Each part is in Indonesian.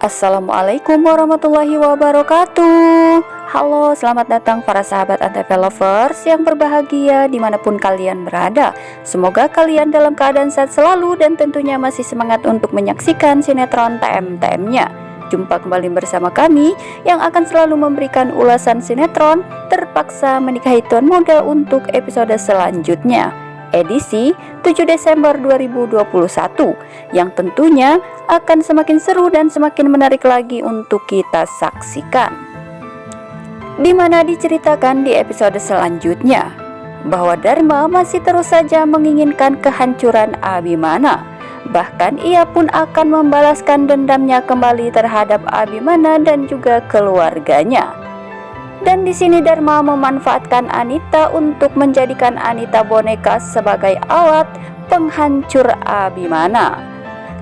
Assalamualaikum warahmatullahi wabarakatuh. Halo, selamat datang para sahabat Antv lovers yang berbahagia dimanapun kalian berada. Semoga kalian dalam keadaan sehat selalu dan tentunya masih semangat untuk menyaksikan sinetron TM-TM-nya. Jumpa kembali bersama kami yang akan selalu memberikan ulasan sinetron Terpaksa Menikahi Tuan Muda untuk episode selanjutnya, edisi 7 Desember 2021, yang tentunya akan semakin seru dan semakin menarik lagi untuk kita saksikan. Di mana diceritakan di episode selanjutnya bahwa Dharma masih terus saja menginginkan kehancuran Abimana. Bahkan ia pun akan membalaskan dendamnya kembali terhadap Abimana dan juga keluarganya. Dan di sini Dharma memanfaatkan Anita untuk menjadikan Anita boneka sebagai alat penghancur Abimana.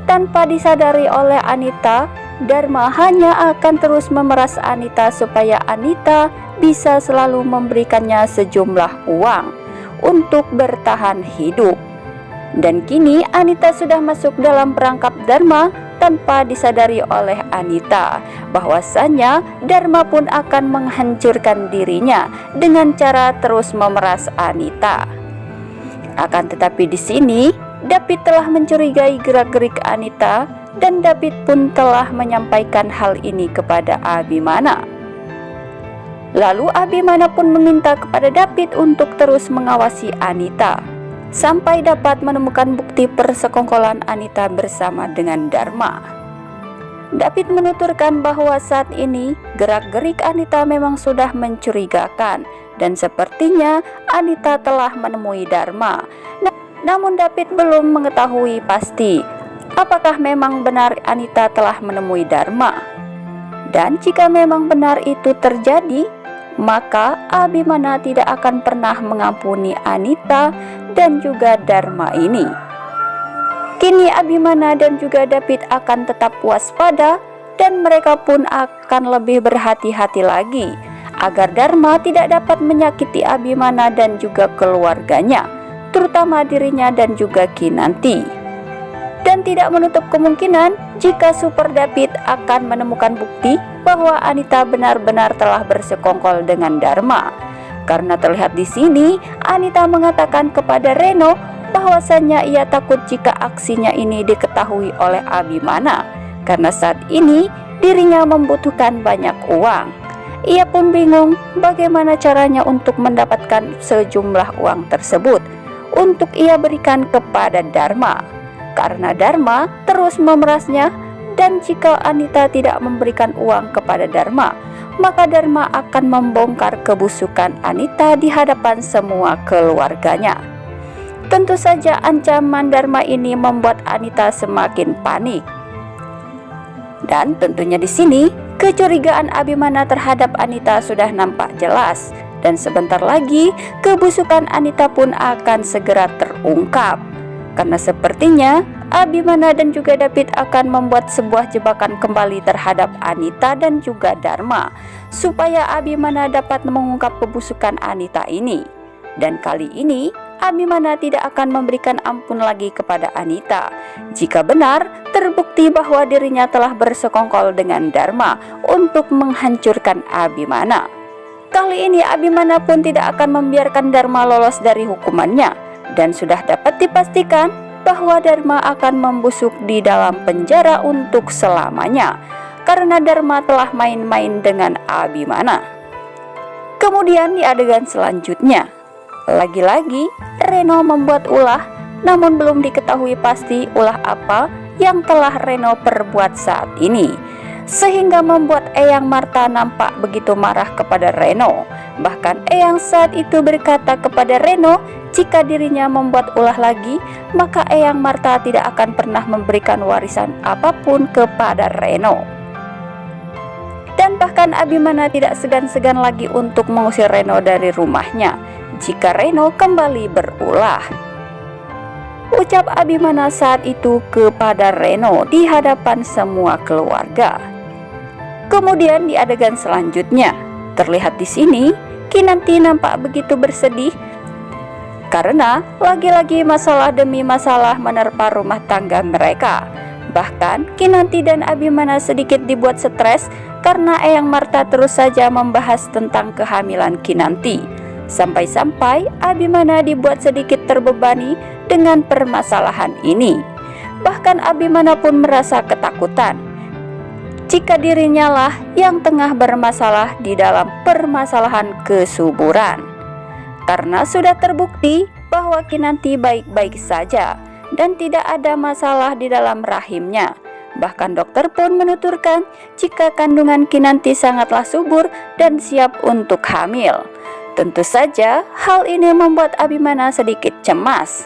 Tanpa disadari oleh Anita, Dharma hanya akan terus memeras Anita supaya Anita bisa selalu memberikannya sejumlah uang untuk bertahan hidup. Dan kini Anita sudah masuk dalam perangkap Dharma tanpa disadari oleh Anita bahwasanya Dharma pun akan menghancurkan dirinya dengan cara terus memeras Anita. Akan tetapi di sini David telah mencurigai gerak-gerik Anita dan David pun telah menyampaikan hal ini kepada Abimana. Lalu Abimana pun meminta kepada David untuk terus mengawasi Anita sampai dapat menemukan bukti persekongkolan Anita bersama dengan Dharma. David menuturkan bahwa saat ini gerak-gerik Anita memang sudah mencurigakan dan sepertinya Anita telah menemui Dharma. Namun David belum mengetahui pasti apakah memang benar Anita telah menemui Dharma. Dan jika memang benar itu terjadi, maka Abimana tidak akan pernah mengampuni Anita dan juga Dharma ini. Kini Abimana dan juga David akan tetap waspada dan mereka pun akan lebih berhati-hati lagi agar Dharma tidak dapat menyakiti Abimana dan juga keluarganya, terutama dirinya dan juga Kinanti. Dan tidak menutup kemungkinan jika Super David akan menemukan bukti bahwa Anita benar-benar telah bersekongkol dengan Dharma. Karena terlihat di sini Anita mengatakan kepada Reno bahwasannya ia takut jika aksinya ini diketahui oleh Abimana karena saat ini dirinya membutuhkan banyak uang. Ia pun bingung bagaimana caranya untuk mendapatkan sejumlah uang tersebut untuk ia berikan kepada Dharma. Karena Dharma terus memerasnya, dan jika Anita tidak memberikan uang kepada Dharma, maka Dharma akan membongkar kebusukan Anita di hadapan semua keluarganya. Tentu saja ancaman Dharma ini membuat Anita semakin panik. Dan tentunya di sini kecurigaan Abimana terhadap Anita sudah nampak jelas, dan sebentar lagi kebusukan Anita pun akan segera terungkap. Karena sepertinya Abimana dan juga David akan membuat sebuah jebakan kembali terhadap Anita dan juga Dharma supaya Abimana dapat mengungkap kebusukan Anita ini. Dan kali ini Abimana tidak akan memberikan ampun lagi kepada Anita jika benar terbukti bahwa dirinya telah bersekongkol dengan Dharma untuk menghancurkan Abimana. Kali ini Abimana pun tidak akan membiarkan Dharma lolos dari hukumannya. Dan sudah dapat dipastikan bahwa Dharma akan membusuk di dalam penjara untuk selamanya karena Dharma telah main-main dengan Abimana. Kemudian di adegan selanjutnya, lagi-lagi Reno membuat ulah, namun belum diketahui pasti ulah apa yang telah Reno perbuat saat ini, sehingga membuat Eyang Marta nampak begitu marah kepada Reno. Bahkan Eyang saat itu berkata kepada Reno jika dirinya membuat ulah lagi, maka Eyang Marta tidak akan pernah memberikan warisan apapun kepada Reno. Dan bahkan Abimana tidak segan-segan lagi untuk mengusir Reno dari rumahnya jika Reno kembali berulah. Ucap Abimana saat itu kepada Reno di hadapan semua keluarga. Kemudian di adegan selanjutnya, terlihat di sini Kinanti nampak begitu bersedih karena lagi-lagi masalah demi masalah menerpa rumah tangga mereka. Bahkan Kinanti dan Abimana sedikit dibuat stres karena Eyang Marta terus saja membahas tentang kehamilan Kinanti. Sampai-sampai Abimana dibuat sedikit terbebani dengan permasalahan ini. Bahkan Abimana pun merasa ketakutan jika dirinya lah yang tengah bermasalah di dalam permasalahan kesuburan. Karena sudah terbukti bahwa Kinanti baik-baik saja dan tidak ada masalah di dalam rahimnya. Bahkan dokter pun menuturkan jika kandungan Kinanti sangatlah subur dan siap untuk hamil. Tentu saja hal ini membuat Abimana sedikit cemas.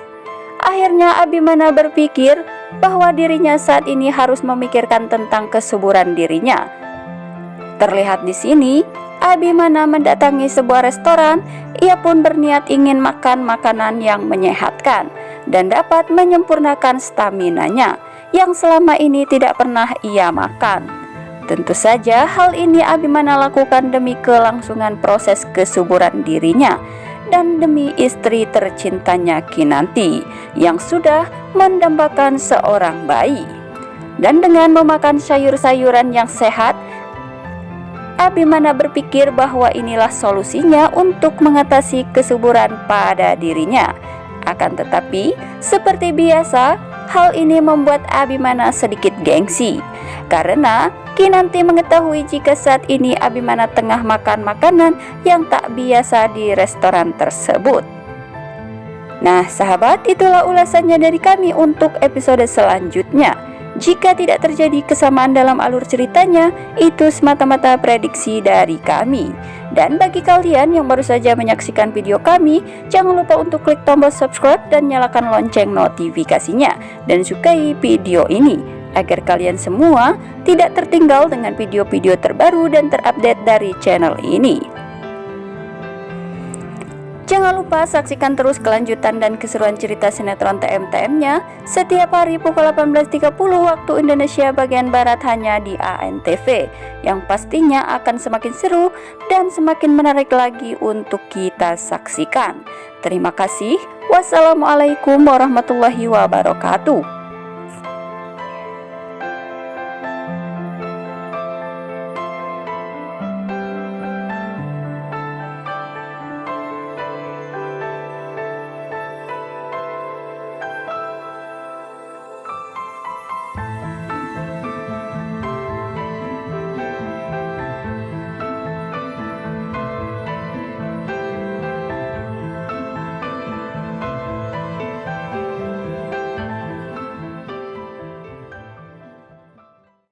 Akhirnya Abimana berpikir bahwa dirinya saat ini harus memikirkan tentang kesuburan dirinya. Terlihat di sini, Abimana mendatangi sebuah restoran. Ia pun berniat ingin makan makanan yang menyehatkan dan dapat menyempurnakan staminanya yang selama ini tidak pernah ia makan. Tentu saja hal ini Abimana lakukan demi kelangsungan proses kesuburan dirinya dan demi istri tercintanya Kinanti yang sudah mendambakan seorang bayi. Dan dengan memakan sayur-sayuran yang sehat, Abimana berpikir bahwa inilah solusinya untuk mengatasi kesuburan pada dirinya. Akan tetapi, seperti biasa, hal ini membuat Abimana sedikit gengsi karena Kinanti mengetahui jika saat ini Abimana tengah makan makanan yang tak biasa di restoran tersebut. Nah sahabat, itulah ulasannya dari kami untuk episode selanjutnya. Jika tidak terjadi kesamaan dalam alur ceritanya, itu semata-mata prediksi dari kami. Dan bagi kalian yang baru saja menyaksikan video kami, jangan lupa untuk klik tombol subscribe dan nyalakan lonceng notifikasinya dan sukai video ini agar kalian semua tidak tertinggal dengan video-video terbaru dan terupdate dari channel ini. Jangan lupa saksikan terus kelanjutan dan keseruan cerita sinetron TM-TM-nya setiap hari pukul 18.30 waktu Indonesia bagian Barat hanya di ANTV, yang pastinya akan semakin seru dan semakin menarik lagi untuk kita saksikan. Terima kasih. Wassalamualaikum warahmatullahi wabarakatuh.